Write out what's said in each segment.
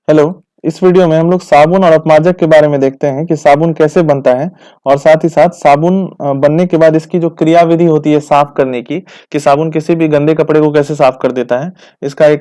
Hello. इस video में हम लोग साबुन और अपमार्जक के बारे में देखते हैं कि साबुन कैसे बनता है और साथ ही साथ साबुन बनने के बाद इसकी जो क्रियाविधि होती है साफ करने की, कि साबुन किसी भी गंदे कपड़े को कैसे साफ कर देता है। इसका एक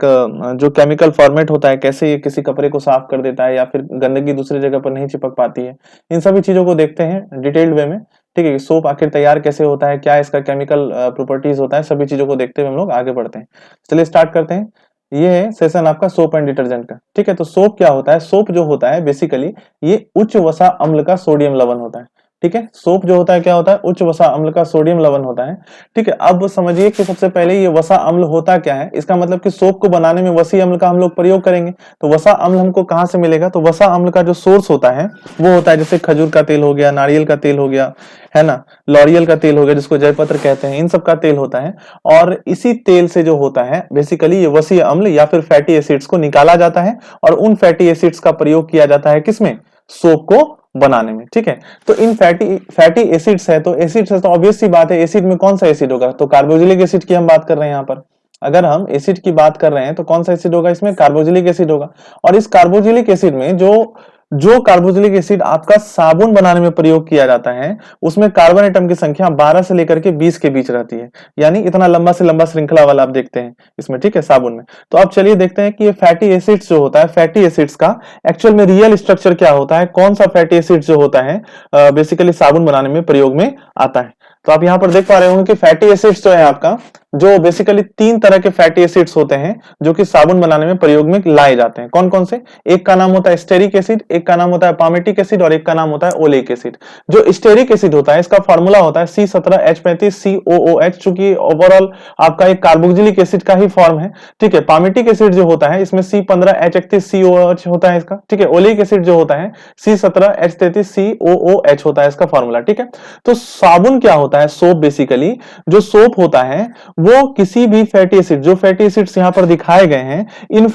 जो केमिकल फॉर्मेट होता है, कैसे ये किसी कपड़े को साफ कर देता है या फिर गंदगी दूसरी जगह पर नहीं चिपक पाती है। इन सभी चीजों को देखते हैं डिटेल्ड वे में। ठीक है, सोप आखिर तैयार कैसे होता है, क्या इसका केमिकल प्रॉपर्टीज होता है, सभी चीजों को देखते हुए हम लोग आगे बढ़ते हैं। चलिए स्टार्ट करते हैं। ये है सेशन आपका सोप एंड डिटर्जेंट का। ठीक है, तो सोप क्या होता है? सोप जो होता है बेसिकली ये उच्च वसा अम्ल का सोडियम लवण होता है। ठीक है, सोप जो होता है क्या होता है? उच्च वसा अम्ल का सोडियम लवण होता है। ठीक है, अब समझिए कि सबसे पहले ये वसा अम्ल होता क्या है। इसका मतलब कि सोप को बनाने में वसी अम्ल का हम लोग प्रयोग करेंगे। तो वसा अम्ल हमको कहाँ से मिलेगा? तो वसा अम्ल का जो सोर्स होता है वो होता है जैसे खजूर का तेल हो गया, नारियल का तेल हो गया, है ना, लॉरियल का तेल हो गया जिसको जयपत्र कहते हैं, इन सब का तेल होता है। और इसी तेल से जो होता है बेसिकली ये वसीय अम्ल या फिर फैटी एसिड्स को निकाला जाता है और उन फैटी एसिड्स का प्रयोग किया जाता है किसमें? सोप को बनाने में। ठीक है, तो इन फैटी एसिड्स है, तो एसिड्स है तो ऑब्वियस सी बात है एसिड में कौन सा एसिड होगा? तो कार्बोक्सिलिक एसिड की हम बात कर रहे हैं यहाँ पर। अगर हम एसिड की बात कर रहे हैं तो कौन सा एसिड होगा? इसमें कार्बोक्सिलिक एसिड होगा। और इस कार्बोक्सिलिक एसिड में जो जो कार्बोक्सिलिक एसिड आपका साबुन बनाने में प्रयोग किया जाता है उसमें कार्बन एटम की संख्या 12 से लेकर के 20 के बीच रहती है। यानी इतना लंबा से लंबा श्रृंखला वाला आप देखते हैं इसमें। ठीक है, साबुन में। तो अब चलिए देखते हैं कि ये फैटी एसिड्स जो होता है, फैटी एसिड्स का एक्चुअल में रियल स्ट्रक्चर क्या होता है, कौन सा फैटी एसिड जो होता है बेसिकली साबुन बनाने में प्रयोग में आता है। तो आप यहां पर देख पा रहे होंगे कि फैटी एसिड्स जो है आपका, जो बेसिकली 3 तरह के फैटी एसिड्स होते हैं जो कि साबुन बनाने में प्रयोग में लाए जाते हैं। कौन कौन से? एक का नाम होता है स्टेरिक एसिड, एक का नाम होता है पामेटिक एसिड और एक का नाम होता है ओलेइक एसिड। जो स्टेरिक एसिड होता है इसका फॉर्मूला होता है C17H35COOH, चूंकि ओवरऑल आपका एक कार्बोक्सिलिक एसिड का ही फॉर्म है। ठीक है, पामेटिक एसिड जो होता है इसमें C15H31COOH होता है इसका। ठीक है, ओलेइक एसिड जो होता है C17H33COOH होता है इसका फॉर्मूला। ठीक है, तो साबुन क्या होता है? सोप बेसिकली जो सोप होता है वो किसी भी फैटी एसिड, जो फैटी एसिड्स यहां पर दिखाए गए हैं, इन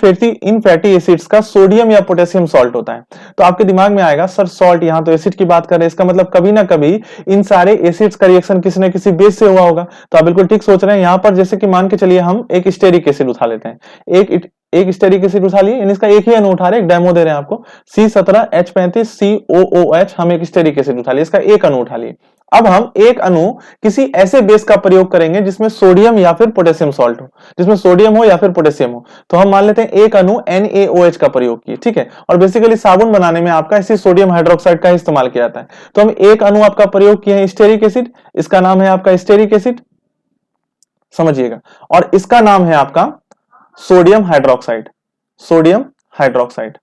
फैटी एसिड्स का सोडियम या पोटेशियम सॉल्ट होता है। तो आपके दिमाग में आएगा सर सॉल्ट, यहां तो एसिड की बात कर रहे हैं, इसका मतलब कभी ना कभी इन सारे एसिड्स का रिएक्शन किसी ना किसी बेस से हुआ होगा। तो आप बिल्कुल ठीक सोच रहे हैं। यहां पर जैसे कि मान के चलिए हम एक स्टेरिक एसिड उठा लेते हैं, एक स्टेरिक एसिड उठा लिए, इसका एक ही अणु उठा रहे, एक डेमो दे रहे हैं आपको। C17H35COOH, हम एक स्टेरिक एसिड उठा लिए, इसका एक अणु उठा लिए। अब हम एक अणु किसी ऐसे बेस का प्रयोग करेंगे जिसमें सोडियम या फिर पोटेशियम सॉल्ट हो, जिसमें सोडियम हो या फिर पोटेशियम हो। तो हम मान लेते हैं एक अणु NaOH का प्रयोग किए। ठीक है, और बेसिकली साबुन बनाने में आपका इसी सोडियम हाइड्रोक्साइड का इस्तेमाल किया जाता है। तो हम एक अणु आपका प्रयोग किए हैं स्टेरिक एसिड, इसका नाम है आपका स्टेरिक एसिड, समझिएगा। और इसका नाम है आपका सोडियम हाइड्रोक्साइड, सोडियम हाइड्रोक्साइड।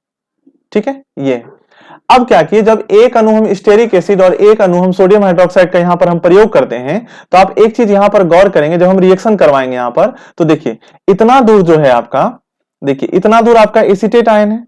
ठीक है, ये अब क्या किए, जब एक अणु हम स्टेरिक एसिड और एक अणु हम सोडियम हाइड्रोक्साइड का यहां पर हम प्रयोग करते हैं, तो आप एक चीज यहां पर गौर करेंगे, जब हम रिएक्शन करवाएंगे यहां पर, तो देखिए इतना दूर जो है आपका, देखिए इतना दूर आपका एसीटेट आयन है,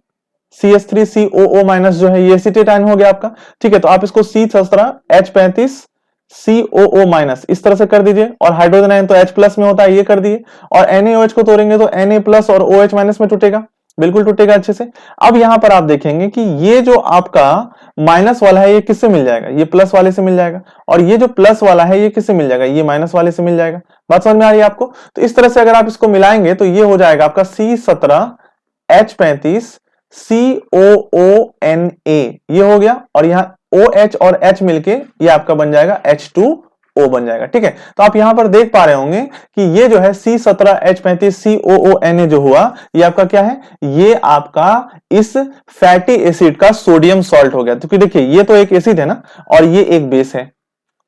CH3COO- जो है ये एसीटेट आयन हो गया आपका। ठीक है, तो आप इसको C17H35COO- इस तरह से कर दीजिए, और हाइड्रोजन आयन तो H प्लस में होता है, ये कर दिए। और NaOH को तोड़ेंगे तो Na प्लस और OH माइनस में टूटेगा, बिल्कुल टूटेगा अच्छे से। अब यहां पर आप देखेंगे कि ये जो आपका माइनस वाला है ये किससे मिल जाएगा? ये प्लस वाले से मिल जाएगा। और ये जो प्लस वाला है ये किससे मिल जाएगा? ये माइनस वाले से मिल जाएगा। बात समझ में आ रही है आपको? तो इस तरह से अगर आप इसको मिलाएंगे तो ये हो जाएगा आपका C17H35COONA, ये हो गया। और यहाँ OH और H मिलके ये आपका बन जाएगा H2O बन जाएगा। ठीक है, तो आप यहां पर देख पा रहे होंगे कि ये जो है C17H35COONA जो हुआ, ये आपका क्या है? ये आपका इस फैटी एसिड का सोडियम सॉल्ट हो गया। क्योंकि देखिए ये तो एक एसिड है ना, और ये एक बेस है।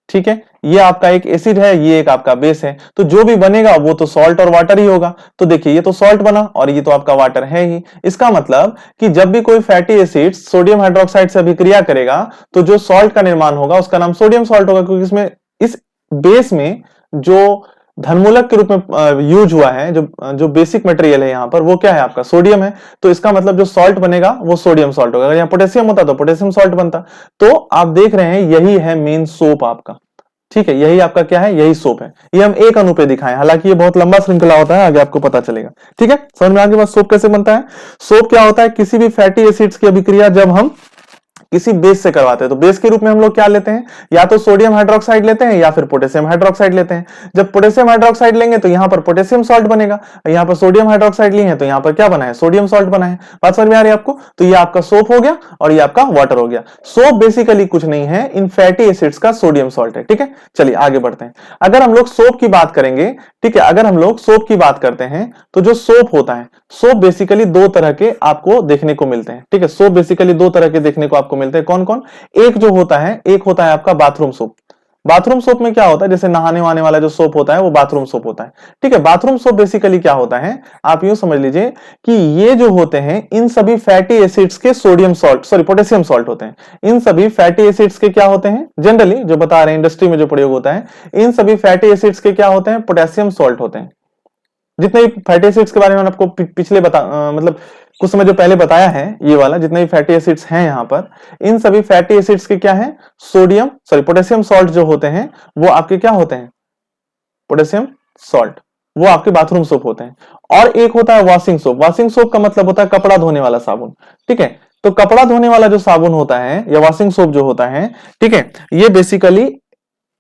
ठीक है, ये आपका एक एसिड है, ये एक आपका बेस है, तो जो भी बनेगा वो तो सॉल्ट और वाटर ही होगा। तो देखिए ये तो सॉल्ट बना और ये तो आपका वाटर है ही। इसका मतलब कि जब भी कोई फैटी एसिड सोडियम हाइड्रोक्साइड से अभिक्रिया करेगा तो जो सॉल्ट का निर्माण होगा उसका नाम सोडियम सॉल्ट होगा, क्योंकि इसमें इस बेस में जो धनमूलक के रूप में यूज हुआ है, जो बेसिक मटेरियल है यहाँ पर, वो क्या है आपका? सोडियम है। तो इसका मतलब जो सॉल्ट बनेगा वो सोडियम सॉल्ट होगा। अगर यहाँ पोटेशियम होता तो पोटेशियम सॉल्ट बनता। तो आप देख रहे हैं यही है मेन सोप आपका। ठीक है, यही आपका क्या है? यही सोप है। ये हम एक अणु पे दिखाएं, हालांकि ये बहुत लंबा श्रृंखला होता है, आगे आपको पता चलेगा। ठीक है, समझ में आगे बात सोप कैसे बनता है? सोप क्या होता है? किसी भी फैटी एसिड्स की अभिक्रिया जब हम किसी बेस से करवाते हैं। तो बेस के रूप में हम लोग क्या लेते हैं, या तो सोडियम हाइड्रोक्साइड लेते हैं या फिर पोटेशियम हाइड्रोक्साइड लेते हैं। जब पोटेशियम हाइड्रोक्साइड लेंगे तो यहां पर पोटेशियम सॉल्ट बनेगा, यहां पर सोडियम हाइड्रोक्साइड लिए हैं तो यहां पर क्या बना है, सोडियम सॉल्ट बना है। बात समझ में आ रही है आपको? तो ये आपका सोप हो गया और ये आपका वाटर हो गया। सोप बेसिकली कुछ नहीं है, इन फैटी एसिड्स का सोडियम सॉल्ट है। ठीक है, चलिए आगे बढ़ते हैं। अगर हम लोग सोप की बात करेंगे, ठीक है, अगर हम लोग सोप की बात करते हैं तो जो सोप होता है, सोप बेसिकली दो तरह के आपको देखने को मिलते हैं। ठीक है, सोप बेसिकली दो तरह के देखने को आपको मिलते हैं। कौन कौन? एक जो होता है, एक होता है आपका बाथरूम सोप। बाथरूम सोप में क्या होता है, जैसे नहाने वाने वाला जो सोप होता है वो बाथरूम सोप होता है। ठीक है, बाथरूम सोप बेसिकली क्या होता है, आप यूं समझ लीजिए कि ये जो होते हैं इन सभी फैटी एसिड्स के sodium salt, sorry potassium salt होते हैं। इन सभी फैटी एसिड्स के क्या होते हैं, जनरली जो बता रहे हैं इंडस्ट्री में जो प्रयोग होता है, इन सभी फैटी एसिड्स के क्या होते हैं, पोटेशियम सॉल्ट होते हैं। जितने भी फैटी एसिड्स के बारे में मैंने आपको पिछले मतलब कुछ समय जो पहले बताया है, ये वाला जितने भी फैटी एसिड्स हैं यहां पर, इन सभी फैटी एसिड्स के क्या है, सोडियम सॉरी पोटेशियम सॉल्ट जो होते हैं वो आपके क्या होते हैं, पोटेशियम सॉल्ट, वो आपके बाथरूम सोप होते हैं। और एक होता है वॉशिंग सोप। वॉशिंग सोप का मतलब होता है कपड़ा धोने वाला साबुन। ठीक है, तो कपड़ा धोने वाला जो साबुन होता है या वॉशिंग सोप जो होता है, ठीक है, ये बेसिकली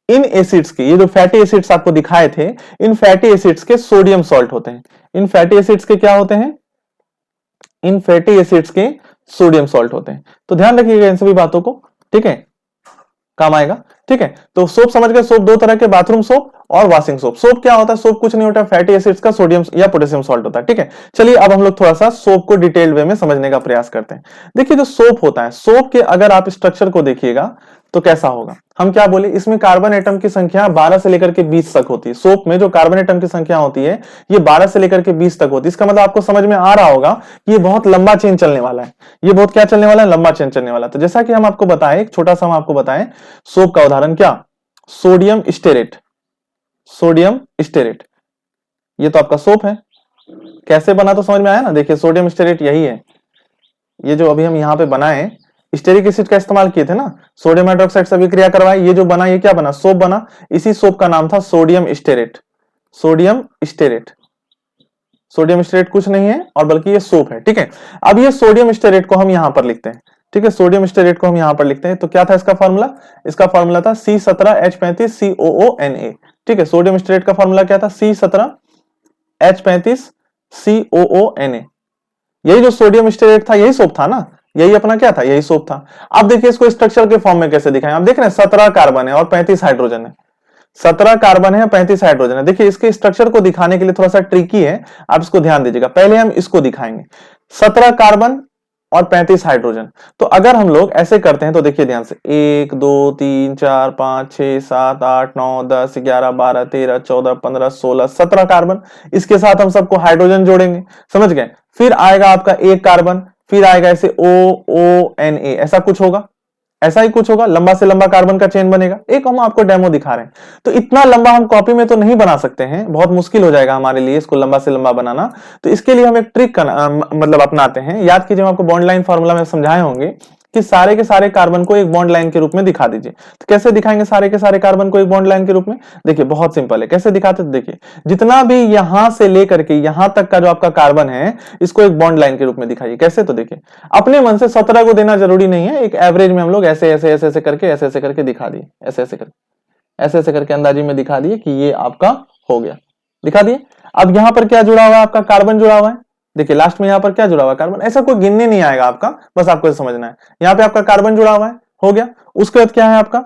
इन एसिड्स के, ये जो फैटी एसिड्स आपको दिखाए थे, इन फैटी एसिड्स के सोडियम सॉल्ट होते हैं। इन फैटी एसिड्स के क्या होते हैं, इन फैटी एसिड्स के सोडियम सॉल्ट होते हैं। तो ध्यान रखिएगा इन सभी बातों को, ठीक है, काम आएगा। ठीक है, तो सोप समझ गए, सोप दो तरह के, बाथरूम सोप और वॉशिंग सोप। सोप क्या होता है, सोप कुछ नहीं होता, फैटी एसिड्स का सोडियम या पोटेशियम सॉल्ट होता है। ठीक है, चलिए अब हम लोग थोड़ा सा सोप को डिटेल्ड वे में समझने का प्रयास करते हैं। देखिए जो सोप होता है, सोप के अगर आप स्ट्रक्चर को देखिएगा तो कैसा होगा, हम क्या बोले, इसमें कार्बन एटम की संख्या 12 से लेकर के 20 तक होती है। सोप में जो कार्बन एटम की संख्या होती है ये 12 से लेकर के 20 तक होती है। इसका मतलब आपको समझ में आ रहा होगा कि ये बहुत लंबा चेन चलने वाला है। ये बहुत क्या चलने वाला है, लंबा चेन चलने वाला है। तो जैसा कि हम आपको बताएं, एक छोटा सा हम आपको बताएं सोप का उदाहरण, क्या, सोडियम स्टेरेट। सोडियम स्टेरेट ये तो आपका सोप है। कैसे बना तो समझ में आया ना। देखिए सोडियम स्टेरेट यही है, ये जो अभी हम यहाँ पे बनाए, स्टेरिक एसिड का इस्तेमाल किए थे ना, सोडियम हाइड्रोक्साइड से अभिक्रिया करवाई, ये जो बना ये क्या बना, सोप बना। इसी सोप का नाम था sodium stearate. Sodium stearate, sodium stearate कुछ नहीं है और बल्कि ये सोप है। ठीक है, अब ये सोडियम स्टेरेट को हम यहां पर लिखते हैं। ठीक है, सोडियम स्टेरेट को हम यहां पर लिखते हैं। तो क्या था इसका फॉर्मूला, इसका फॉर्मूला था C17H35COONA। ठीक है, सोडियम स्टेरेट का फॉर्मूला क्या था, C17H35COONA। यही जो सोडियम स्टेरेट था यही सोप था ना, यही अपना क्या था, यही सोप था। अब देखिए इसको स्ट्रक्चर के फॉर्म में कैसे दिखाएं। आप देख रहे हैं 17 कार्बन है और 35 हाइड्रोजन है। 17 कार्बन है, 35 हाइड्रोजन है। देखिए इसके स्ट्रक्चर को दिखाने के लिए थोड़ा सा ट्रिकी है, आप इसको ध्यान दीजिएगा। पहले हम इसको दिखाएंगे, 17 कार्बन और 35 हाइड्रोजन। तो अगर हम लोग ऐसे करते हैं तो देखिए ध्यान से, 1 2 3 4 5 6 7 8 9 10 11 12 13 14 15 16 17 कार्बन। इसके साथ हम सबको हाइड्रोजन जोड़ेंगे, समझ गए। फिर आएगा आपका एक कार्बन, फिर आएगा ऐसे OONA, ऐसा कुछ होगा, ऐसा ही कुछ होगा, लंबा से लंबा कार्बन का चेन बनेगा। एक हम आपको डेमो दिखा रहे हैं। तो इतना लंबा हम कॉपी में तो नहीं बना सकते हैं, बहुत मुश्किल हो जाएगा हमारे लिए इसको लंबा से लंबा बनाना। तो इसके लिए हम एक ट्रिक मतलब अपनाते हैं। याद कीजिए आपको बॉन्ड लाइन फार्मूला में समझाए होंगे कि सारे के सारे कार्बन को एक बॉन्ड लाइन के रूप में दिखा दीजिए। तो कैसे दिखाएंगे सारे के सारे कार्बन को एक बॉन्ड लाइन के रूप में, देखिए बहुत सिंपल है। कैसे दिखाते, तो देखिए जितना भी यहां से लेकर के यहां तक का जो आपका कार्बन है इसको एक बॉन्ड लाइन के रूप में दिखाइए। कैसे, तो देखिए अपने मन से 17 को देना जरूरी नहीं है, एक एवरेज में हम लोग ऐसे ऐसे ऐसे ऐसे करके ऐसे ऐसे करके दिखा दिए, ऐसे ऐसे करके ऐसे ऐसे करके अंदाजी में दिखा दिए कि ये आपका हो गया, दिखा दिए। अब यहां पर क्या जुड़ा हुआ है, आपका कार्बन जुड़ा हुआ है। देखिए लास्ट में यहां पर क्या जुड़ा हुआ है, कार्बन। ऐसा कोई गिनने नहीं आएगा आपका, बस आपको समझना है। यहां पे आपका कार्बन जुड़ा हुआ है, हो गया। उसके बाद क्या है आपका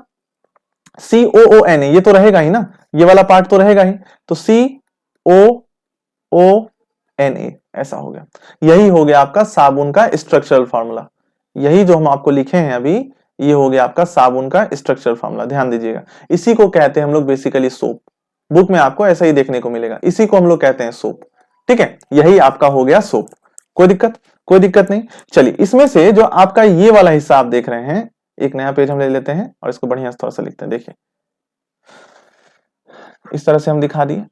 COONA, ये तो रहेगा ही ना, ये वाला पार्ट तो रहेगा ही। तो COONA ऐसा हो गया। यही हो गया आपका साबुन का स्ट्रक्चरल फार्मूला। यही जो हम आपको लिखे हैं अभी, ये हो गया आपका साबुन का स्ट्रक्चरल फार्मूला। ध्यान दीजिएगा, इसी को कहते हैं हम लोग बेसिकली सोप। बुक में आपको ऐसा ही देखने को मिलेगा, इसी को हम लोग कहते हैं सोप। ठीक है, यही आपका हो गया सोप। कोई दिक्कत, कोई दिक्कत नहीं। चलिए इसमें से जो आपका ये वाला हिस्सा आप देख रहे हैं, एक नया पेज हम ले लेते हैं और इसको बढ़िया से थोड़ा सा लिखते हैं। देखिए इस तरह से हम दिखा दिए,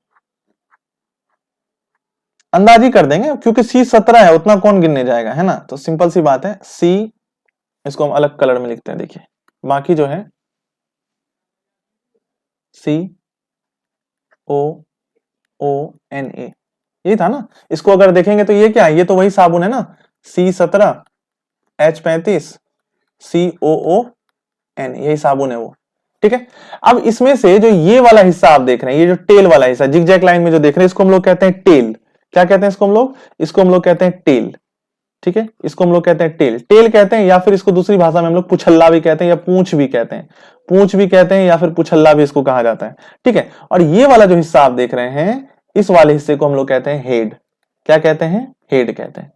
अंदाजी कर देंगे क्योंकि C17 है, उतना कौन गिनने जाएगा, है ना। तो सिंपल सी बात है, C, इसको हम अलग कलर में लिखते हैं। देखिए बाकी जो है COONA, ये था ना। इसको अगर देखेंगे तो ये क्या है, ये तो वही साबुन है ना, C17H35 COON, यही साबुन है वो, ठीक है। अब इसमें से जो ये वाला हिस्सा आप देख रहे हैं, ये जो टेल वाला हिस्सा जिगजैग लाइन में जो देख रहे हैं, इसको हम लोग कहते हैं टेल। क्या कहते हैं इसको हम लोग? इसको हम लोग कहते हैं टेल, ठीक है। इसको हम लोग कहते हैं टेल, टेल कहते हैं, या फिर इसको दूसरी भाषा में हम लोग पुछल्ला भी कहते हैं, या पूंछ भी कहते हैं, पूंछ भी कहते हैं, या फिर पुछल्ला भी इसको कहा जाता है, ठीक है। और ये वाला जो हिस्सा आप देख रहे हैं, इस वाले हिस्से को हम लोग कहते हैं हेड। क्या कहते हैं? हेड कहते हैं,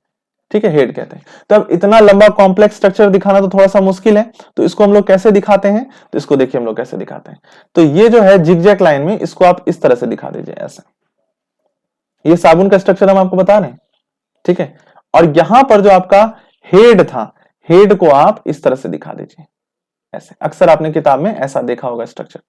ठीक है, हेड कहते हैं। तो अब इतना लंबा कॉम्प्लेक्स स्ट्रक्चर दिखाना तो थोड़ा सा मुश्किल है, तो इसको हम लोग कैसे दिखाते हैं? तो इसको देखिए हम लोग कैसे दिखाते हैं। तो ये जो है जिगजैग लाइन में, इसको आप इस तरह से दिखा दीजिए, ऐसे। ये साबुन का स्ट्रक्चर हम आपको बता रहे हैं, ठीक है। और यहां पर जो आपका हेड था, हेड को आप इस तरह से दिखा दीजिए, ऐसे। अक्सर आपने किताब में ऐसा देखा होगा स्ट्रक्चर,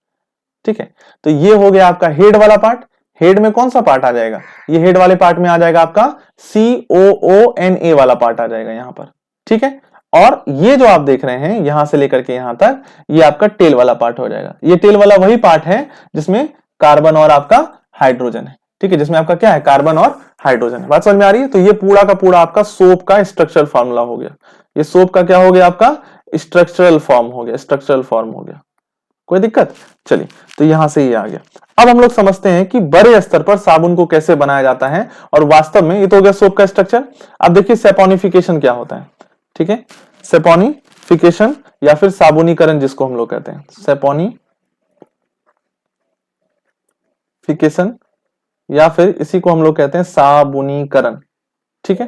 ठीक है। तो ये हो गया आपका हेड वाला पार्ट। हेड में कौन सा पार्ट आ जाएगा? ये हेड वाले पार्ट में आ जाएगा आपका COONA वाला पार्ट आ जाएगा यहां पर, ठीक है। और ये जो आप देख रहे हैं यहां से लेकर के यहां तक, ये आपका टेल वाला पार्ट हो जाएगा। ये टेल वाला वही पार्ट है जिसमें कार्बन और आपका हाइड्रोजन है, ठीक है, जिसमें आपका क्या है? कार्बन और हाइड्रोजन है। बात समझ में आ रही है? तो ये पूरा का पूरा आपका सोप का स्ट्रक्चरल फॉर्मूला हो गया। ये सोप का क्या हो गया? आपका स्ट्रक्चरल फॉर्म हो गया, स्ट्रक्चरल फॉर्म हो गया। कोई दिक्कत? चलिए, तो यहां से ये आ गया। अब हम लोग समझते हैं कि बड़े स्तर पर साबुन को कैसे बनाया जाता है, और वास्तव में ये तो हो गया सोप का स्ट्रक्चर। अब देखिए सेपोनिफिकेशन क्या होता है, ठीक है। सेपोनिफिकेशन या फिर साबुनीकरण जिसको हम लोग कहते हैं, सेपोनिफिकेशन या फिर इसी को हम लोग कहते हैं साबुनीकरण, ठीक है।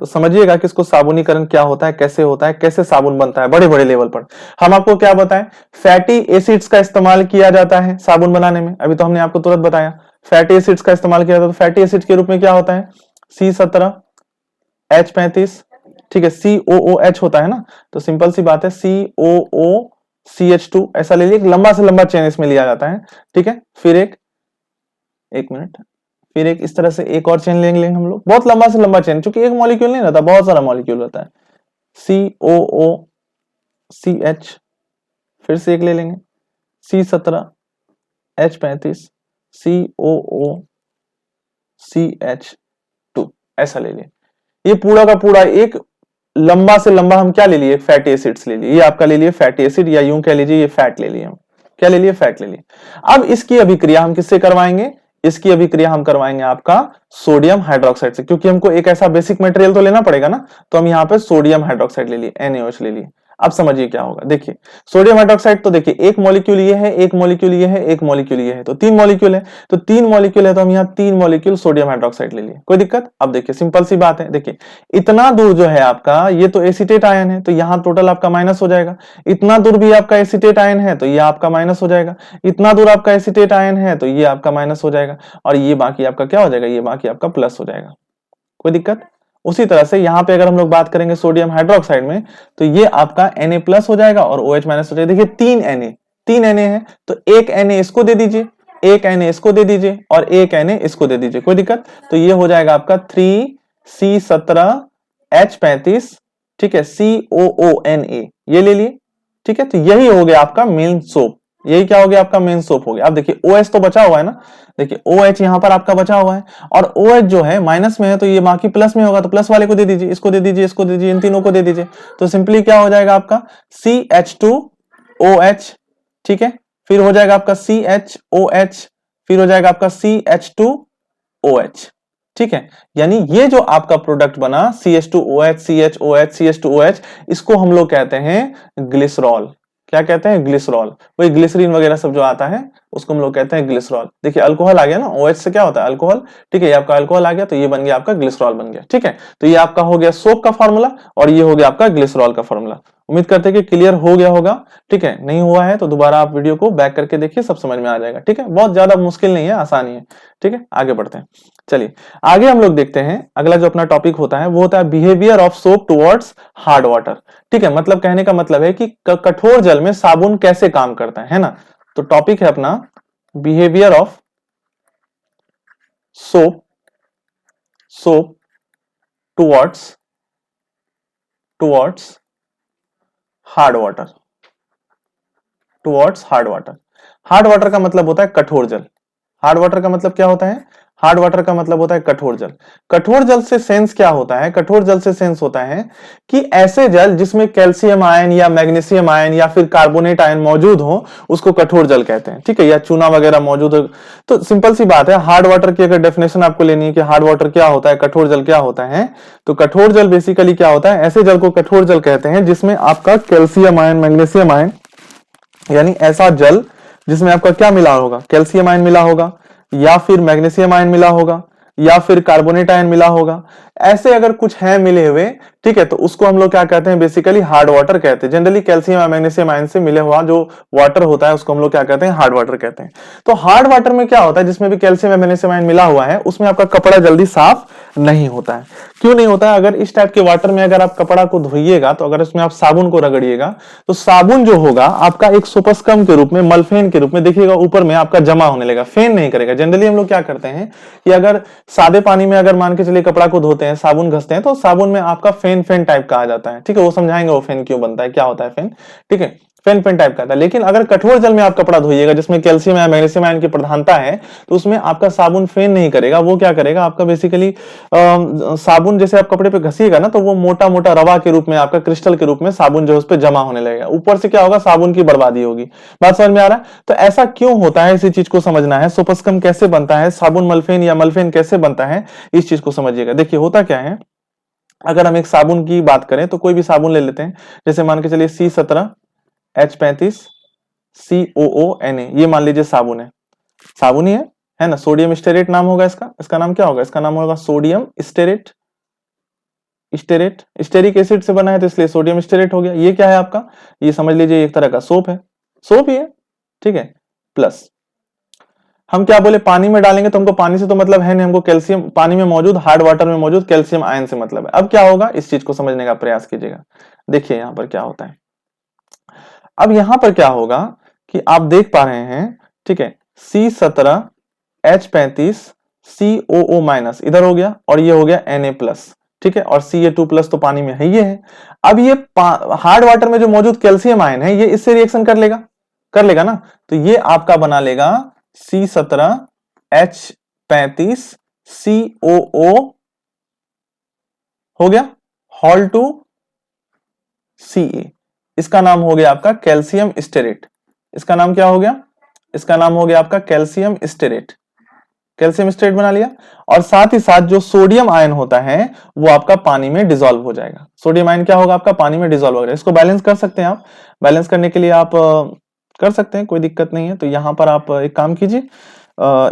तो समझिएगा कि इसको साबुनीकरण क्या होता है, कैसे होता है, कैसे साबुन बनता है बड़े बड़े लेवल पर। हम आपको क्या बताएं? फैटी एसिड्स का इस्तेमाल किया जाता है साबुन बनाने में। अभी तो हमने आपको तुरंत बताया फैटी एसिड्स का इस्तेमाल किया जाता है। तो फैटी एसिड के रूप में क्या होता है? C17H35, ठीक है। COOH होता है ना, तो सिंपल सी बात है COOCH2 ऐसा ले लीजिए, लंबा से लंबा चेन इसमें लिया जाता है, ठीक है। फिर एक मिनट, फिर एक इस तरह से एक और चेन लेंगे हम लोग, बहुत लंबा से लंबा चेन, क्योंकि एक मॉलिक्यूल नहीं रहता, बहुत सारा मॉलिक्यूल रहता है। COOCH, फिर से एक ले लेंगे C17H35, COOCH2 ऐसा ले लिए। ये पूरा का पूरा एक लंबा से लंबा हम क्या ले लिए? फैटी एसिड्स ले लिए। ये आपका ले लिए फैटी एसिड, या यूं कह लीजिए ये फैट ले लिए हम। क्या ले लिए? फैट ले लिए। अब इसकी अभिक्रिया हम किससे करवाएंगे? इसकी अभिक्रिया हम करवाएंगे आपका सोडियम हाइड्रोक्साइड से, क्योंकि हमको एक ऐसा बेसिक मटेरियल तो लेना पड़ेगा ना। तो हम यहाँ पे सोडियम हाइड्रोक्साइड ले लिए, NaOH ले लिए। अब समझिए क्या होगा, देखिए सोडियम हाइड्रोक्साइड तो देखिए एक मॉलिक्यूल ये है, एक मॉलिक्यूल ये है, एक मॉलिक्यूल ये है, तो तीन मॉलिक्यूल है। तो तीन मॉलिक्यूल है, तो हम यहाँ तीन मॉलिक्यूल सोडियम हाइड्रोक्साइड ले लिए। कोई दिक्कत? अब देखिए सिंपल सी बात है, देखिए इतना दूर जो है आपका, ये तो एसीटेट आयन है, तो यहाँ टोटल आपका माइनस हो जाएगा। इतना दूर भी आपका एसीटेट आयन है, तो ये आपका माइनस हो जाएगा। इतना दूर आपका एसीटेट आयन है, तो ये आपका माइनस हो जाएगा। और ये बाकी आपका क्या हो जाएगा? ये बाकी आपका प्लस हो जाएगा। कोई दिक्कत? उसी तरह से यहाँ पे अगर हम लोग बात करेंगे सोडियम हाइड्रोक्साइड में, तो ये आपका Na प्लस हो जाएगा और OH माइनस हो जाएगा। देखिए तीन Na है, तो एक Na इसको दे दीजिए, एक Na इसको दे दीजिए, और एक Na इसको दे दीजिए। कोई दिक्कत? तो ये हो जाएगा आपका 3C17H35, ठीक है, COONA ये ले लिए, ठीक है। तो यही हो गया आपका मेन सोप। यही क्या हो गया? आपका मेन सोप हो गया। अब देखिए OH तो बचा हुआ है ना, देखिए OH यहां पर आपका बचा हुआ है, और OH जो है माइनस में है, तो ये बाकी प्लस में होगा, तो प्लस वाले को दे दीजिए, इसको दे दीजिए, इसको दे दीजिए, इन तीनों को दे दीजिए। तो सिंपली क्या हो जाएगा आपका CH2OH, ठीक है। फिर हो जाएगा आपका CHOH, फिर हो जाएगा आपका CH2OH, ठीक है। यानी ये जो आपका प्रोडक्ट बना CH2OH, CHOH, CH2OH, इसको हम लोग कहते हैं ग्लिसरॉल। क्या कहते हैं? ग्लिसरॉल। वही ग्लिसरीन वगैरह सब जो आता है उसको हम लोग कहते हैं ग्लिसरॉल। देखिए अल्कोहल आ गया ना, OH से क्या होता है? अल्कोहल, ठीक है। ये आपका अल्कोहल आ गया, तो ये बन गया आपका ग्लिसरॉल बन गया, ठीक है। तो ये आपका हो गया सोप का फॉर्मूला, और ये हो गया आपका ग्लिसरॉल का फॉर्मूला। उम्मीद करते हैं कि क्लियर हो गया होगा, ठीक है। नहीं हुआ है तो दोबारा आप वीडियो को बैक करके देखिए, सब समझ में आ जाएगा, ठीक है। बहुत ज्यादा मुश्किल नहीं है, आसानी है, ठीक है। आगे बढ़ते हैं। चलिए आगे हम लोग देखते हैं, अगला जो अपना टॉपिक होता है वो होता है behaviour of soap towards hard water, ठीक है। मतलब कहने का मतलब है कि कठोर जल में साबुन कैसे काम करता है ना। तो टॉपिक है अपना behaviour of soap towards hard water, hard water का मतलब होता है कठोर जल। हार्ड वाटर का मतलब क्या होता है? हार्ड वाटर का मतलब होता है कठोर जल। कठोर जल से सेंस क्या होता है? कठोर जल से सेंस होता है कि ऐसे जल जिसमें कैल्शियम आयन या मैग्नीशियम आयन या फिर कार्बोनेट आयन मौजूद हो, उसको कठोर जल कहते हैं, ठीक है, या चूना वगैरह मौजूद हो। तो सिंपल सी बात है, हार्ड वाटर की अगर डेफिनेशन आपको लेनी है कि हार्ड वाटर क्या होता है, कठोर जल क्या होता है, तो कठोर जल बेसिकली क्या होता है? ऐसे जल को कठोर जल कहते हैं जिसमें आपका कैल्शियम आयन, मैग्नीशियम आयन, यानी ऐसा जल जिसमें आपका क्या मिला होगा? कैल्शियम आयन मिला होगा, या फिर मैग्नीशियम आयन मिला होगा, या फिर कार्बोनेट आयन मिला होगा। ऐसे अगर कुछ है मिले हुए, ठीक है, तो उसको हम लोग क्या कहते हैं? बेसिकली हार्ड वाटर कहते हैं। जनरली कैल्शियम या मैग्नीशियम आयन से मिले हुआ जो वाटर होता है उसको हम लोग क्या कहते हैं? हार्ड वाटर कहते हैं। तो हार्ड वाटर में क्या होता है? जिसमें भी कैल्शियम या मैग्नीशियम आयन मिला हुआ है, उसमें आपका कपड़ा जल्दी साफ नहीं होता है। क्यों नहीं होता है? अगर इस टाइप के वाटर में अगर आप कपड़ा को धोइएगा, तो अगर इसमें आप साबुन को रगड़िएगा, तो साबुन जो होगा आपका एक सोपस्कम के रूप में, मलफेन के रूप में देखिएगा ऊपर में आपका जमा होने लगेगा, फेन नहीं करेगा। जनरली हम लोग क्या करते हैं कि अगर सादे पानी में अगर मान के चलिए कपड़ा को धोते हैं, साबुन घसते हैं, तो साबुन में आपका फेन फेन टाइप का आ जाता है, ठीक है, वो समझाएंगे वो फेन क्यों बनता है, क्या होता है फेन, ठीक है, फेन फेन टाइप का आता है। लेकिन अगर कठोर जल में आप कपड़ा धोइएगा जिसमें कैल्शियम या मैग्नीशियम आयन की प्रधानता है, तो उसमें आपका साबुन फेन नहीं करेगा, वो क्या करेगा? आपका बेसिकली साबुन जैसे आप कपड़े पे घसीएगा ना, तो वो मोटा मोटा रवा के रूप में, आपका क्रिस्टल के रूप में साबुन जो है उस पर जमा होने लगेगा। ऊपर से क्या होगा? साबुन की बर्बादी होगी। बात समझ में आ रहा है? तो ऐसा क्यों होता है, इसी चीज को समझना है। सोपस्कम कैसे बनता है, साबुन मलफेन या मलफेन कैसे बनता है, इस चीज को समझिएगा। देखिए होता क्या है, अगर हम एक साबुन की बात करें तो कोई भी साबुन ले लेते हैं, जैसे मान के चलिए C17H35 COONA, ये मान लीजिए साबुन है, साबुन ही है ना, सोडियम स्टेरेट नाम होगा इसका। इसका नाम क्या होगा? इसका नाम होगा sodium stearate. Stearate stearic acid से बना है तो इसलिए सोडियम स्टेरेट हो गया। ये क्या है आपका? ये समझ लीजिए एक तरह का सोप है, सोप ही है, ठीक है। प्लस हम क्या बोले, पानी में डालेंगे तो हमको पानी से तो मतलब है नहीं, हमको कैल्शियम, पानी में मौजूद, हार्ड वाटर में मौजूद कैल्शियम आयन से मतलब है। अब क्या होगा, इस चीज को समझने का प्रयास कीजिएगा। देखिए यहां पर क्या होता है। अब यहां पर क्या होगा कि आप देख पा रहे हैं, ठीक है, C17H35 COO माइनस इधर हो गया, और ये हो गया Na प्लस, ठीक है, और Ca2 प्लस तो पानी में है, ये है। अब ये हार्ड वाटर में जो मौजूद कैल्शियम आयन है, ये इससे रिएक्शन कर लेगा ना, तो ये आपका बना लेगा C17H35 COO, हो गया, हॉल टू Ca, इसका नाम हो गया आपका कैल्शियम स्टेरेट। इसका नाम क्या हो गया? इसका नाम हो गया आपका कैल्शियम स्टेरेट। कैल्शियम स्टेरेट बना लिया, और साथ ही साथ जो सोडियम आयन होता है वो आपका पानी में डिसॉल्व हो जाएगा। सोडियम आयन क्या होगा? आपका पानी में डिसॉल्व हो जाएगा। इसको बैलेंस कर सकते हैं आप, बैलेंस करने के लिए आप कर सकते हैं, कोई दिक्कत नहीं है। तो यहां पर आप एक काम कीजिए,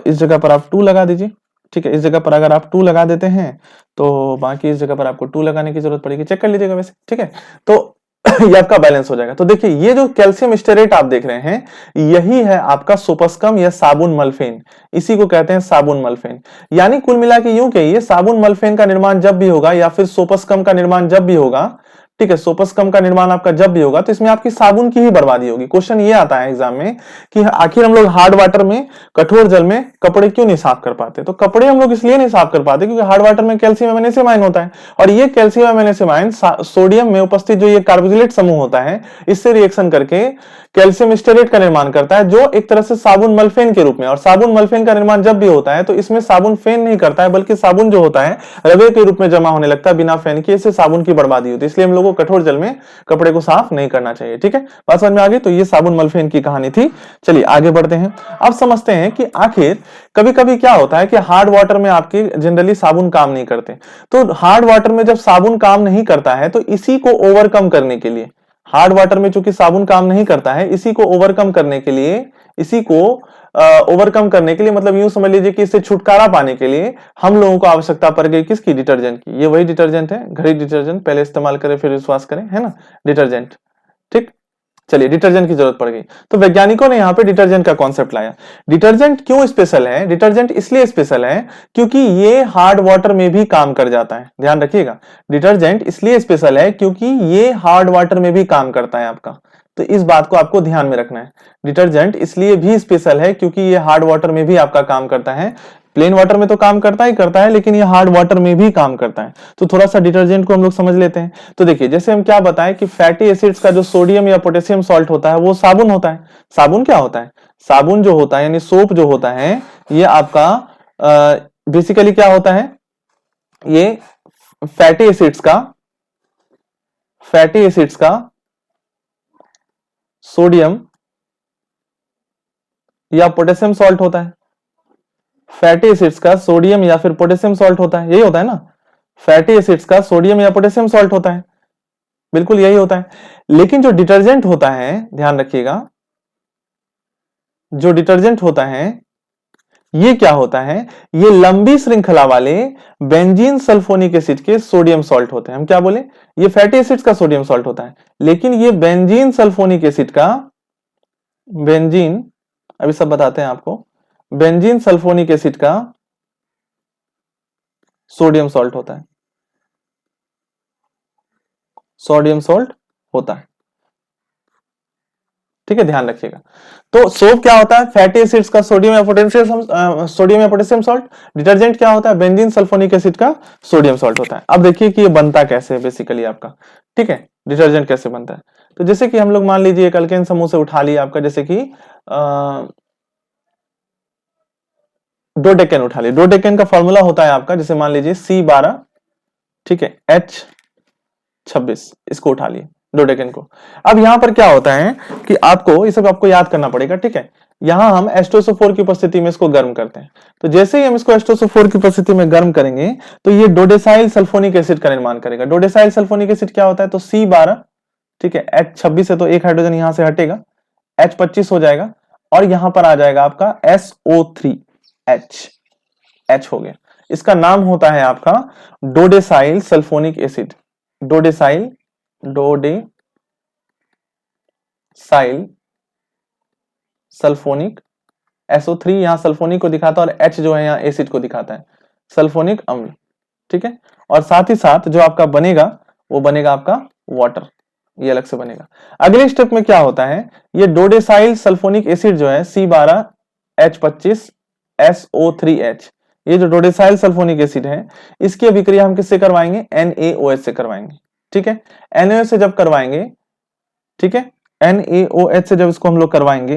इस जगह पर आप 2 लगा दीजिए, ठीक है। इस जगह पर अगर आप 2 लगा देते हैं तो बाकी इस जगह पर आपको 2 लगाने की जरूरत पड़ेगी, चेक कर लीजिएगा वैसे, ठीक है। तो ये आपका बैलेंस हो जाएगा। तो देखिए ये जो कैल्शियम स्टेरेट आप देख रहे हैं, यही है आपका सोपस्कम या साबुन मलफेन, इसी को कहते हैं साबुन मलफेन। यानी कुल मिला के यूं कहिए, साबुन मलफेन का निर्माण जब भी होगा या फिर सोपस्कम का निर्माण जब भी होगा, ठीक है, सोपस्कम का निर्माण आपका जब भी होगा, तो इसमें आपकी साबुन की ही बर्बादी होगी। क्वेश्चन ये आता है एग्जाम में कि आखिर हम लोग हार्ड वाटर में, कठोर जल में कपड़े क्यों नहीं साफ कर पाते? तो कपड़े हम लोग इसलिए नहीं साफ कर पाते क्योंकि हार्ड वाटर में कैल्शियम मैग्नीशियम आयन होता है, और ये कैल्शियम मैग्नीशियम आयन सोडियम में उपस्थित जो ये कार्बोक्सिलेट समूह होता है, इससे रिएक्शन करके कैल्शियम स्टेरेट का निर्माण करता है, जो एक तरह से साबुन मलफेन के रूप में। और साबुन मलफेन का निर्माण जब भी होता है तो इसमें साबुन फेन नहीं करता है, बल्कि साबुन जो होता है रवे के रूप में जमा होने लगता है बिना फेन के, इससे साबुन की बर्बादी होती है। इसलिए हम लोग को कठोर जल में कपड़े को साफ नहीं करना चाहिए, ठीक है। बात समझ में आ गई? तो ये साबुन मलफेन की कहानी थी। चलिए आगे बढ़ते हैं। अब समझते हैं कि आखिर कभी कभी क्या होता है कि हार्ड वाटर में आपकी जनरली साबुन काम नहीं करते। तो हार्ड वाटर में जब साबुन काम नहीं करता है, तो इसी को ओवरकम करने के लिए, हार्ड वाटर में चूंकि साबुन काम नहीं करता है, इसी को ओवरकम करने के लिए, इसी को ओवरकम करने के लिए, मतलब यूं समझ लीजिए कि इससे छुटकारा पाने के लिए हम लोगों को आवश्यकता पड़ गई किसकी? डिटर्जेंट की। ये वही डिटर्जेंट है, घड़ी डिटर्जेंट, पहले इस्तेमाल करें फिर विश्वास करें, है ना, डिटर्जेंट, ठीक। चलिए डिटर्जेंट की जरूरत पड़ गई, तो वैज्ञानिकों ने यहां पे डिटर्जेंट का कॉन्सेप्ट लाया। डिटर्जेंट क्यों स्पेशल है? डिटर्जेंट इसलिए स्पेशल है क्योंकि ये हार्ड वाटर में भी काम कर जाता है। ध्यान रखिएगा, डिटर्जेंट इसलिए स्पेशल है क्योंकि ये हार्ड वाटर में भी काम करता है आपका। तो इस बात को आपको ध्यान में रखना है। डिटर्जेंट इसलिए भी स्पेशल है क्योंकि ये हार्ड वाटर में भी आपका काम करता है। प्लेन वाटर में तो काम करता ही करता है, लेकिन ये हार्ड वाटर में भी काम करता है। तो थोड़ा सा डिटर्जेंट को हम लोग समझ लेते हैं। तो देखिए, जैसे हम क्या बताएं कि फैटी एसिड्स का जो सोडियम या पोटेशियम सॉल्ट होता है वो साबुन होता है। साबुन क्या होता है? साबुन जो होता है यानी सोप जो होता है, ये आपका बेसिकली क्या होता है, ये फैटी एसिड्स का सोडियम या पोटेशियम सॉल्ट होता है। फैटी एसिड्स का सोडियम या फिर पोटेशियम सॉल्ट होता है, यही होता है ना। फैटी एसिड्स का सोडियम या पोटेशियम सॉल्ट होता है, बिल्कुल यही होता है। लेकिन जो डिटर्जेंट होता है, ध्यान रखिएगा, जो डिटर्जेंट होता है ये क्या होता है, ये लंबी श्रृंखला वाले बेंजीन सल्फोनिक एसिड के सोडियम सॉल्ट होते हैं। हम क्या बोले, ये फैटी एसिड्स का सोडियम सॉल्ट होता है, लेकिन ये बेंजीन सल्फोनिक एसिड का, बेंजीन, अभी सब बताते हैं आपको, बेंजीन सल्फोनिक एसिड का सोडियम सॉल्ट होता है, सोडियम सॉल्ट होता है। ठीक है, ध्यान रखिएगा। तो सोप क्या होता है, फैटी एसिड्स का सोडियम या पोटेशियम सॉल्ट। डिटर्जेंट क्या होता है, बेंजीन सल्फोनिक एसिड का सोडियम सॉल्ट होता है। अब देखिए कि ये बनता कैसे है बेसिकली आपका। ठीक है, डिटर्जेंट कैसे बनता है। तो जैसे कि हम लोग मान लीजिए एक अल्केन समूह से उठा लिया आपका, जैसे कि डोडेकेन उठा लिया। डोडेकेन का फॉर्मूला होता है आपका, जैसे मान लीजिए C12, ठीक है, H26, इसको उठा लिए डोडेकेन को। अब यहां पर क्या होता है कि आपको ये सब आपको याद करना पड़ेगा। ठीक है, यहां हम H2SO4 की उपस्थिति में इसको गर्म करते हैं। तो जैसे ही हम इसको H2SO4 की उपस्थिति में गर्म करेंगे तो ये डोडेसाइल सल्फोनिक एसिड का निर्माण करेगा। डोडेसाइल सल्फोनिक एसिड क्या होता है, तो C12, ठीक है, H26 है तो एक हाइड्रोजन यहां से हटेगा, H25 हो जाएगा, और यहां पर आ जाएगा आपका SO3H, H हो गया। इसका नाम होता है आपका डोडेसाइल सल्फोनिक एसिड। डोडेसाइल सल्फोनिक, SO3 यहां सल्फोनिक को दिखाता है और H जो है यहां एसिड को दिखाता है, सल्फोनिक अम्ल। ठीक है, और साथ ही साथ जो आपका बनेगा वो बनेगा आपका वाटर, ये अलग से बनेगा। अगले स्टेप में क्या होता है, ये डोडेसाइल सल्फोनिक एसिड जो है C12H25SO3H, ये जो डोडेसाइल सल्फोनिक एसिड है इसकी अभिक्रिया हम किससे करवाएंगे, NaOH से करवाएंगे। ठीक है, NaOH से जब करवाएंगे, ठीक है, NaOH से जब इसको हम लोग करवाएंगे,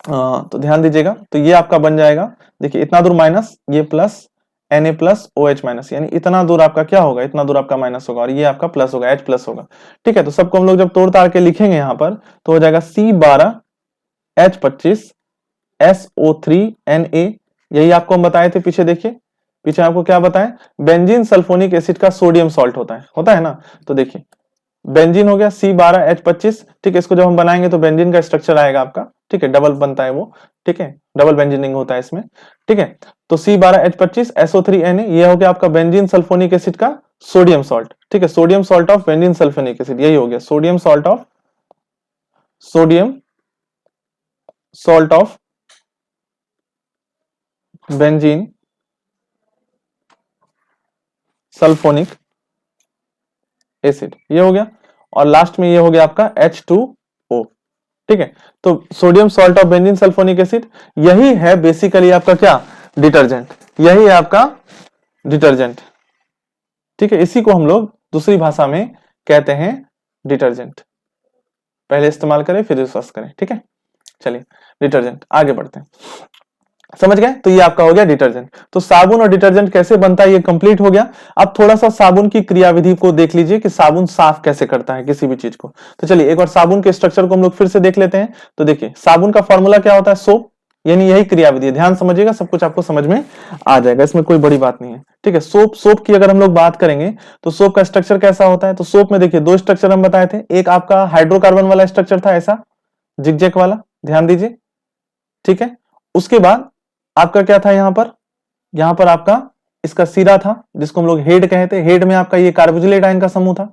तो ध्यान दीजिएगा, तो ये आपका बन जाएगा, देखिए इतना दूर माइनस, ये plus, Na plus OH minus, यानी इतना दूर आपका क्या होगा, इतना दूर आपका माइनस होगा और ये आपका प्लस होगा, H प्लस होगा। ठीक है, तो सबको हम लोग जब तोड़ ताड़ के लिखेंगे यहां पर तो हो जाएगा C12H25SO3Na। यही आपको हम बताए थे पीछे, देखिए पीछे आपको क्या बताएं, बेंजीन सल्फोनिक एसिड का सोडियम सॉल्ट होता है ना। तो देखिए बेंजीन हो गया C12H25, ठीक है, इसको जब हम बनाएंगे तो बेंजीन का स्ट्रक्चर आएगा आपका, ठीक है, डबल बनता है वो, ठीक है, डबल बेंजीनिंग होता है इसमें। ठीक है, तो C12H25SO3Na, ये हो गया आपका बेंजीन सल्फोनिक एसिड का सोडियम सॉल्ट। ठीक है, sodium salt of benzene sulphonic acid, यही हो गया sodium salt of benzene sulphonic acid, ये हो गया। और लास्ट में ये हो गया आपका H2O। ठीक है, तो sodium salt of benzene sulphonic acid, यही है बेसिकली आपका क्या, डिटर्जेंट, यही है आपका डिटर्जेंट। ठीक है, इसी को हम लोग दूसरी भाषा में कहते हैं डिटर्जेंट। पहले इस्तेमाल करें फिर विश्वास करें। ठीक है, चलिए डिटर्जेंट आगे बढ़ते हैं, समझ गए। तो ये आपका हो गया डिटर्जेंट। तो साबुन और डिटर्जेंट कैसे बनता है ये कंप्लीट हो गया। अब थोड़ा सा साबुन की क्रियाविधि को देख लीजिए कि साबुन साफ कैसे करता है किसी भी चीज को। तो चलिए एक बार साबुन के स्ट्रक्चर को हम लोग फिर से देख लेते हैं। तो देखिए साबुन का फॉर्मूला क्या होता है, सोप, यानी यही क्रियाविधि है। ध्यान समझिएगा, सब कुछ आपको समझ में आ जाएगा, इसमें कोई बड़ी बात नहीं है। ठीक है, सोप की अगर हम लोग बात करेंगे तो सोप का स्ट्रक्चर कैसा होता है। तो सोप में देखिए दो स्ट्रक्चर हम बताए थे, एक आपका हाइड्रोकार्बन वाला स्ट्रक्चर था ऐसा जिगजैग वाला, ध्यान दीजिए। ठीक है, उसके बाद आपका क्या था, यहां पर आपका इसका सिरा था जिसको हम लोग हेड कहते हैं। हेड में आपका ये कार्बोक्सिलेट आयन का समूह था।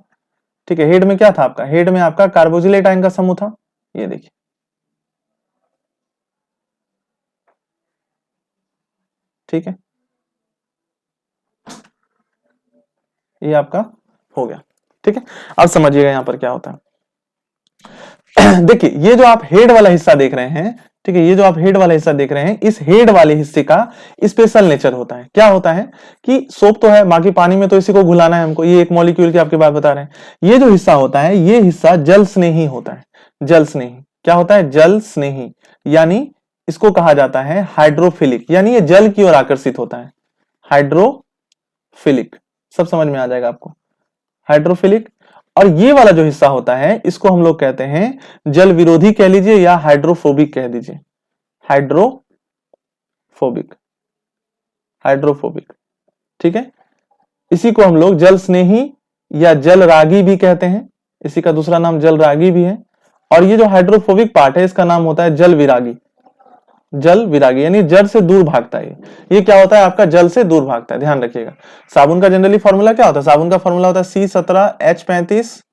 ठीक है, हेड में क्या था आपका, हेड में आपका कार्बोक्सिलेट आयन का समूह था, ये देखिए। ठीक है, ये आपका हो गया। ठीक है, अब समझिएगा यहां पर क्या होता है। देखिए ये जो आप हेड वाला हिस्सा देख रहे हैं, ठीक है, ये जो आप हेड वाला हिस्सा देख रहे हैं, इस हेड वाले हिस्से का स्पेशल नेचर होता है। क्या होता है कि सोप तो है, बाकी पानी में तो इसी को घुलाना है हमको, ये एक मॉलिक्यूल की आपके बात बता रहे हैं। ये जो हिस्सा होता है, ये हिस्सा जल स्नेही होता है। जल स्नेही क्या होता है? जल स्नेही, यानी इसको कहा जाता है हाइड्रोफिलिक, यानी ये जल की ओर आकर्षित होता है। हाइड्रोफिलिक, सब समझ में आ जाएगा आपको, हाइड्रोफिलिक। और ये वाला जो हिस्सा होता है, इसको हम लोग कहते हैं जल विरोधी कह लीजिए या हाइड्रोफोबिक कह दीजिए। हाइड्रोफोबिक, हाइड्रोफोबिक, ठीक है। इसी को हम लोग जल स्नेही या जल रागी भी कहते हैं, इसी का दूसरा नाम जल रागी भी है। और ये जो हाइड्रोफोबिक पार्ट है, इसका नाम होता है जल विरागी। जल विरागी यानी जल से दूर भागता है। ये क्या होता है? आपका जल से दूर भागता है, ध्यान रखिएगा। साबुन का जनरली फॉर्मूला क्या होता है? साबुन का फॉर्मूला होता है C17H35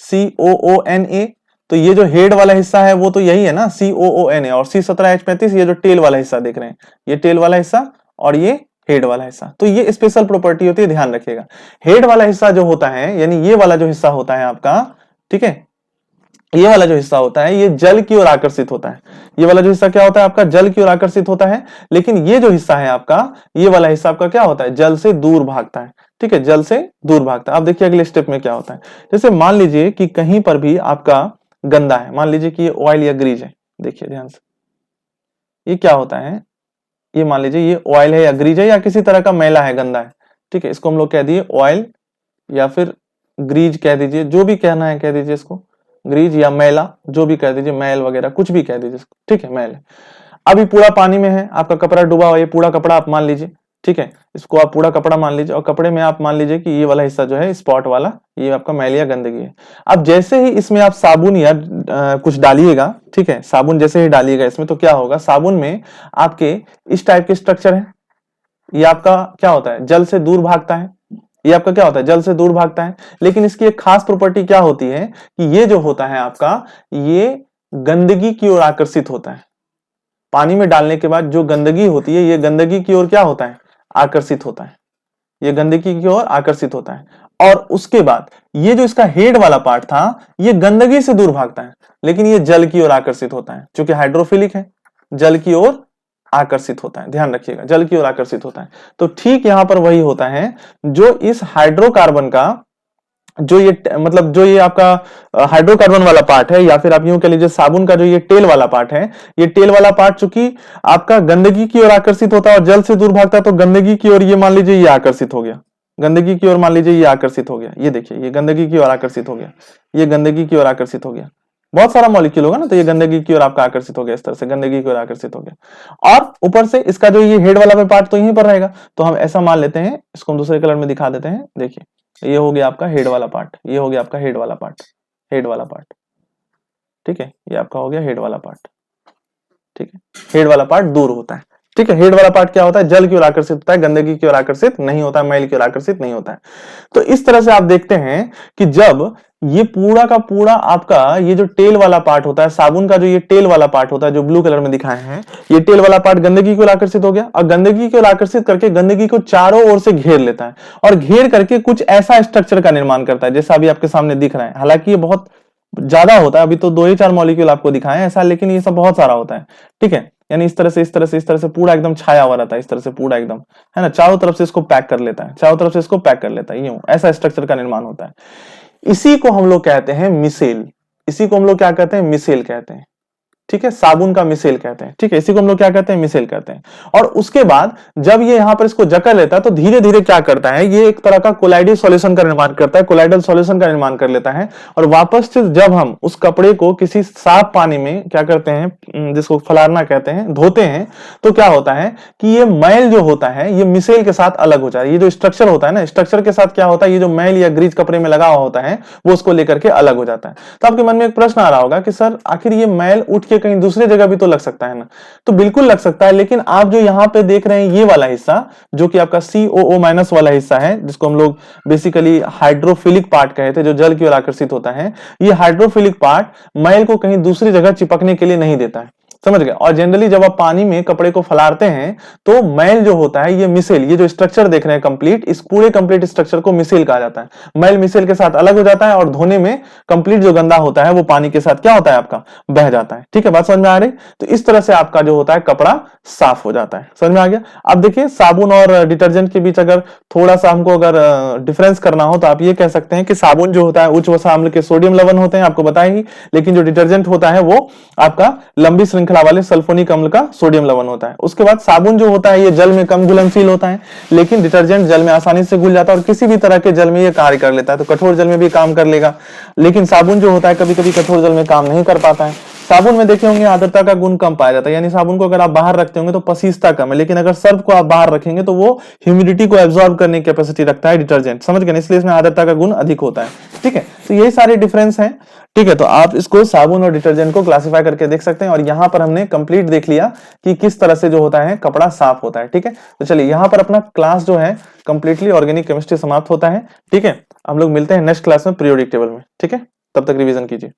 COONA। तो ये जो हेड वाला हिस्सा है वो तो यही है ना, COONA, और C17H35 ये जो टेल वाला हिस्सा देख रहे हैं, ये टेल वाला हिस्सा और ये हेड वाला हिस्सा। तो ये स्पेशल प्रॉपर्टी होती है, ध्यान रखिएगा। हेड वाला हिस्सा जो होता है, यानी ये वाला जो हिस्सा होता है आपका, ठीक है, ये वाला जो हिस्सा होता है ये जल की ओर आकर्षित होता है। ये वाला जो हिस्सा क्या होता है आपका? जल की ओर आकर्षित होता है। लेकिन ये जो हिस्सा है आपका, ये वाला हिस्सा आपका क्या होता है? जल से दूर भागता है। ठीक है, जल से दूर भागता है। अब देखिए अगले स्टेप में क्या होता है। जैसे मान लीजिए कि कहीं पर भी आपका गंदा है, मान लीजिए कि ये ऑयल या ग्रीज है, देखिए ध्यान से, ये क्या होता है, ये मान लीजिए ये ऑयल है या ग्रीज है या किसी तरह का मैला है, गंदा है। ठीक है, इसको हम लोग कह दिए ऑयल या फिर ग्रीज कह दीजिए, जो भी कहना है कह दीजिए इसको, ग्रीज या मैला, जो भी कह दीजिए, मैल वगैरह कुछ भी कह दीजिए इसको। ठीक है, मैल है। अभी पूरा पानी में है, आपका कपड़ा डूबा हुआ, ये पूरा कपड़ा आप मान लीजिए, ठीक है, इसको आप पूरा कपड़ा मान लीजिए, और कपड़े में आप मान लीजिए कि ये वाला हिस्सा जो है स्पॉट वाला, ये आपका मैल या गंदगी है। अब जैसे ही इसमें आप साबुन या कुछ डालिएगा, ठीक है, साबुन जैसे ही डालिएगा इसमें, तो क्या होगा, साबुन में आपके इस टाइप के स्ट्रक्चर है। ये आपका क्या होता है? जल से दूर भागता है। ये आपका क्या होता है? जल से दूर भागता है। लेकिन इसकी एक खास प्रॉपर्टी क्या होती है कि ये जो होता है आपका, ये गंदगी की ओर आकर्षित होता है। पानी में डालने के बाद जो गंदगी होती है, ये गंदगी की ओर क्या होता है? आकर्षित होता है। ये गंदगी की ओर आकर्षित होता है। और उसके बाद ये जो इसका हेड वाला पार्ट था, ये गंदगी से दूर भागता है, लेकिन ये जल की ओर आकर्षित होता है, क्योंकि हाइड्रोफिलिक है, जल की ओर आकर्षित होता है। ध्यान रखिएगा, जल की ओर आकर्षित होता है। तो ठीक यहां पर वही होता है, जो इस हाइड्रोकार्बन का जो ये मतलब जो ये आपका हाइड्रोकार्बन वाला पार्ट है, या फिर आप यूं कह लीजिए साबुन का जो ये टेल वाला पार्ट है, ये टेल वाला पार्ट चूंकि आपका गंदगी की ओर आकर्षित होता है और जल से दूर भागता है, तो गंदगी की ओर ये मान लीजिए ये आकर्षित हो गया, गंदगी की ओर मान लीजिए ये आकर्षित हो गया। ये देखिए, ये गंदगी की ओर आकर्षित हो गया, ये गंदगी की ओर आकर्षित हो गया। बहुत सारा मॉलिक्यूल होगा ना, तो ये गंदगी की ओर आपका आकर्षित हो गया, इस तरह से गंदगी की ओर आकर्षित हो गया। और ऊपर से इसका जो ये हेड वाला पार्ट तो यहीं पर रहेगा, तो हम ऐसा मान लेते हैं, इसको हम दूसरे कलर में दिखा देते हैं। देखिए, ये हो गया आपका हेड वाला पार्ट, ये हो गया आपका हेड वाला पार्ट, हेड वाला पार्ट। ठीक है, ये आपका हो गया हेड वाला पार्ट। ठीक है, हेड वाला पार्ट दूर होता है। ठीक है, हेड वाला पार्ट क्या होता है? जल की ओर आकर्षित होता है, गंदगी की ओर आकर्षित नहीं होता है, मैल की ओर आकर्षित नहीं होता है। तो इस तरह से आप देखते हैं कि जब ये पूरा का पूरा आपका ये जो टेल वाला पार्ट होता है, साबुन का जो ये टेल वाला पार्ट होता है, जो ब्लू कलर में दिखाए हैं, ये टेल वाला पार्ट गंदगी की ओर आकर्षित हो गया, और गंदगी की ओर आकर्षित करके गंदगी को चारों ओर से घेर लेता है, और घेर करके कुछ ऐसा स्ट्रक्चर का निर्माण करता है, जैसा अभी आपके सामने दिख रहा है। हालांकि ये बहुत ज्यादा होता है, अभी तो 2 ही 4 मॉलिक्यूल आपको दिखाए ऐसा, लेकिन ये सब बहुत सारा होता है। ठीक है, यानी इस तरह से इस तरह से इस तरह से पूरा एकदम छाया हुआ रहता है, इस तरह से पूरा एकदम, है ना, चारों तरफ से इसको पैक कर लेता है, चारों तरफ से इसको पैक कर लेता है, यूं ऐसा स्ट्रक्चर का निर्माण होता है। इसी को हम लोग कहते हैं मिसेल। इसी को हम लोग क्या कहते हैं? मिसेल कहते हैं। ठीक है, साबुन का मिसेल कहते हैं। ठीक है, इसी को हम लोग क्या कहते हैं? मिसेल कहते हैं। और उसके बाद जब ये यहां पर इसको जकड़ लेता है, तो धीरे धीरे क्या करता है, ये एक तरह का कोलाइडल सॉल्यूशन का निर्माण करता है, कोलाइडल सॉल्यूशन का निर्माण कर लेता है। और वापस से जब हम उस कपड़े को किसी साफ पानी में क्या करते हैं, जिसको फलारना कहते हैं, धोते हैं, तो क्या होता है कि ये मैल जो होता है ये मिसेल के साथ अलग हो जाता है। ये जो स्ट्रक्चर होता है ना, स्ट्रक्चर के साथ क्या होता है, ये जो मैल या ग्रीज कपड़े में लगा हुआ होता है, वो उसको लेकर के अलग हो जाता है। तो आपके मन में एक प्रश्न आ रहा होगा कि सर आखिर ये मैल उठ के कहीं दूसरे जगह भी तो लग सकता है ना? तो बिल्कुल लग सकता है, लेकिन आप जो यहां पे देख रहे हैं ये वाला हिस्सा, जो कि आपका COO- वाला हिस्सा है, जिसको हम लोग बेसिकली हाइड्रोफिलिक पार्ट कहे थे, जो जल की ओर आकर्षित होता है, ये हाइड्रोफिलिक पार्ट मैल को कहीं दूसरी जगह चिपकने के लिए नहीं देता है। समझ गए। और जनरली जब आप पानी में कपड़े को फैलाते हैं तो मैल जो होता है, ये मिसेल, ये जो स्ट्रक्चर देख रहे हैं कंप्लीट, इस पूरे कंप्लीट स्ट्रक्चर को मिसेल कहा जाता है। मैल मिसेल के साथ अलग हो जाता है और धोने में कंप्लीट जो गंदा होता है वो पानी के साथ क्या होता है, आपका बह जाता है। ठीक है, बात समझ में आ रही। तो इस तरह से आपका जो होता है कपड़ा साफ हो जाता है। समझ में आ गया। अब देखिए साबुन और डिटर्जेंट के बीच अगर थोड़ा सा हमको अगर डिफरेंस करना हो तो आप ये कह सकते हैं कि साबुन जो होता है उच्च वसा अम्ल के सोडियम लवण होते हैं, आपको बताया ही। लेकिन जो डिटर्जेंट होता है वो आपका लंबी श्रृंखला वाले सल्फोनिक अम्ल का सोडियम लवण होता है। उसके बाद साबुन जो होता है ये जल में कम घुलनशील होता है, लेकिन डिटर्जेंट जल में आसानी से घुल जाता है और किसी भी तरह के जल में ये कार्य कर लेता है। तो कठोर जल में भी काम कर लेगा, लेकिन साबुन जो होता है कभी कभी कठोर जल में काम नहीं कर पाता है। साबुन में देखे होंगे आर्द्रता का गुण कम पाया जाता है, यानी साबुन को अगर आप बाहर रखते होंगे तो पसीजता कम है, लेकिन अगर सर्फ को आप बाहर रखेंगे तो वो ह्यूमिडिटी को एब्जॉर्ब करने की कैपेसिटी रखता है डिटर्जेंट। समझ गए, इसलिए इसमें आर्द्रता का गुण अधिक होता है। ठीक है, तो यही सारे डिफरेंस हैं। ठीक है, तो आप इसको साबुन और डिटर्जेंट को क्लासिफाई करके देख सकते हैं। और यहां पर हमने कंप्लीट देख लिया कि किस तरह से जो होता है कपड़ा साफ होता है। ठीक है, तो चलिए यहां पर अपना क्लास जो है कंप्लीटली ऑर्गेनिक केमिस्ट्री समाप्त होता है। ठीक है, हम लोग मिलते हैं नेक्स्ट क्लास में पीरियोडिक टेबल में। ठीक है, तब तक रिवीजन कीजिए।